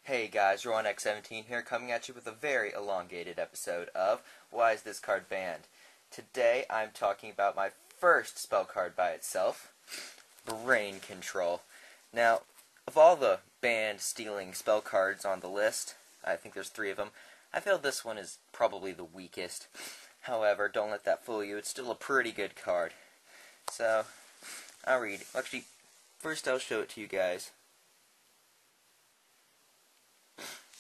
Hey guys, RowanX17 here, coming at you with a very elongated episode of Why Is This Card Banned? Today I'm talking about my first spell card by itself, Brain Control. Now, of all the banned stealing spell cards on the list, I think there's 3 of them, I feel this one is probably the weakest. However, don't let that fool you, it's still a pretty good card. So, I'll read. Actually, first I'll show it to you guys.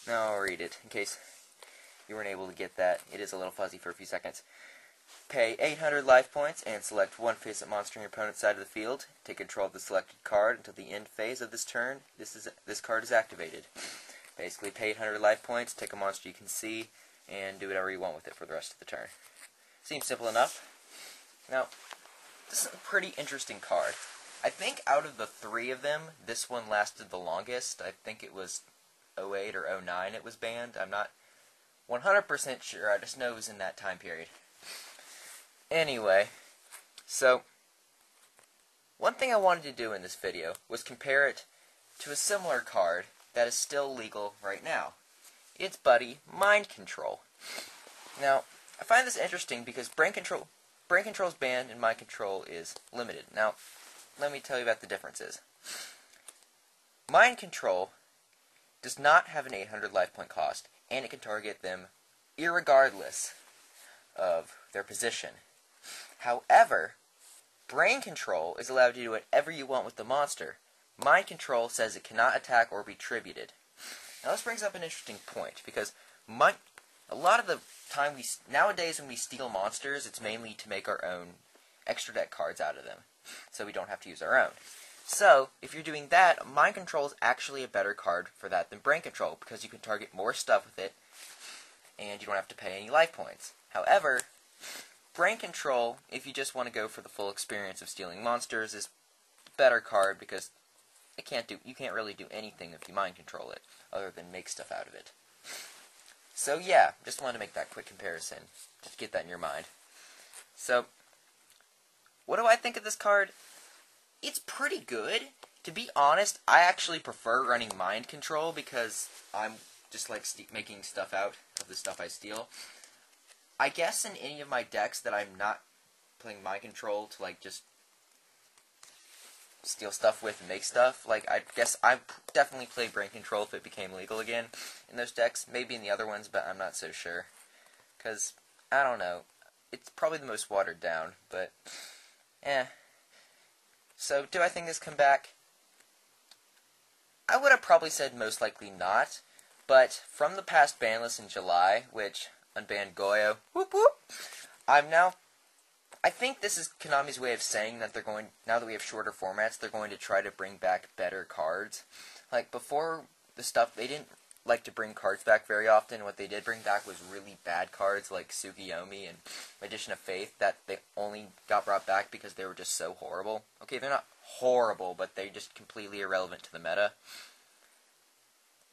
Now I'll read it, in case you weren't able to get that. It is a little fuzzy for a few seconds. Pay 800 life points and select one face-up monster on your opponent's side of the field. Take control of the selected card until the end phase of this turn. This card is activated. Basically, pay 800 life points, take a monster you can see, and do whatever you want with it for the rest of the turn. Seems simple enough. Now, this is a pretty interesting card. I think out of the 3 of them, this one lasted the longest. I think it was 08 or 09 it was banned. I'm not 100% sure. I just know it was in that time period. Anyway, so one thing I wanted to do in this video was compare it to a similar card that is still legal right now. It's Buddy Mind Control. Now, I find this interesting because Brain Control is banned and Mind Control is limited. Now, let me tell you about the differences. Mind Control does not have an 800 life point cost, and it can target them irregardless of their position. However, Brain Control is allowed to do whatever you want with the monster. Mind Control says it cannot attack or be tributed. Now this brings up an interesting point, because a lot of the time nowadays when we steal monsters, it's mainly to make our own extra deck cards out of them, so we don't have to use our own. So, if you're doing that, Mind Control is actually a better card for that than Brain Control, because you can target more stuff with it, and you don't have to pay any life points. However, Brain Control, if you just want to go for the full experience of stealing monsters, is a better card, because you can't really do anything if you Mind Control it, other than make stuff out of it. So yeah, just wanted to make that quick comparison, just get that in your mind. So, what do I think of this card? It's pretty good. To be honest, I actually prefer running Mind Control because I'm just like making stuff out of the stuff I steal. I guess in any of my decks that I'm not playing Mind Control to like just steal stuff with and make stuff, like I guess I'd definitely play Brain Control if it became legal again in those decks. Maybe in the other ones, but I'm not so sure. Because, I don't know, it's probably the most watered down, but So, do I think this come back? I would have probably said most likely not, but from the past ban list in July, which unbanned Goyo, whoop whoop, I think this is Konami's way of saying that now that we have shorter formats, they're going to try to bring back better cards. Like, before the stuff, they didn't like to bring cards back very often. What they did bring back was really bad cards like Tsukiyomi and Magician of Faith that they only got brought back because they were just so horrible. Okay, they're not horrible, but they're just completely irrelevant to the meta.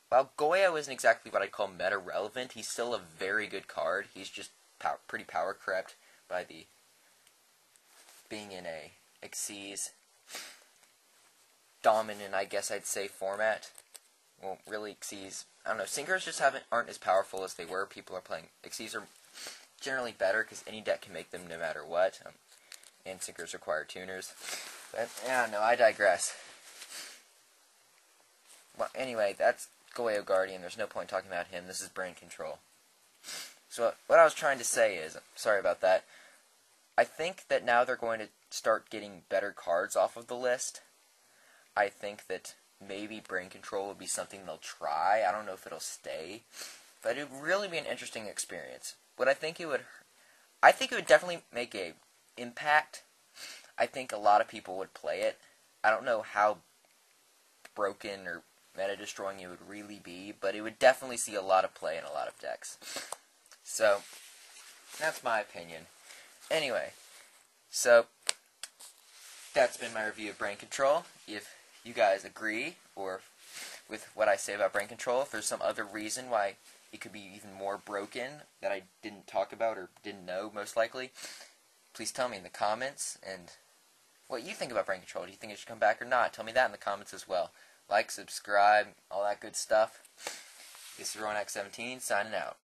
While Goyo isn't exactly what I'd call meta-relevant, he's still a very good card. He's just pretty power-crept by being in a Xyz dominant, I guess I'd say, format. Well, really, Xyz, I don't know, Syncers just aren't as powerful as they were. People are playing, Xyz are generally better because any deck can make them no matter what, and Syncers require tuners. But, yeah, no, I digress. Well, anyway, that's Goyo Guardian. There's no point talking about him. This is Brain Control. So, what I was trying to say is, sorry about that, I think that now they're going to start getting better cards off of the list. I think that maybe Brain Control will be something they'll try. I don't know if it'll stay, but it would really be an interesting experience. I think it would definitely make a impact. I think a lot of people would play it. I don't know how broken or meta-destroying it would really be, but it would definitely see a lot of play in a lot of decks. So, that's my opinion. Anyway, so that's been my review of Brain Control. If you guys agree or with what I say about Brain Control, if there's some other reason why it could be even more broken that I didn't talk about or didn't know, most likely, please tell me in the comments. And what you think about Brain Control. Do you think it should come back or not? Tell me that in the comments as well. Like, subscribe, all that good stuff. This is Ronak17 signing out.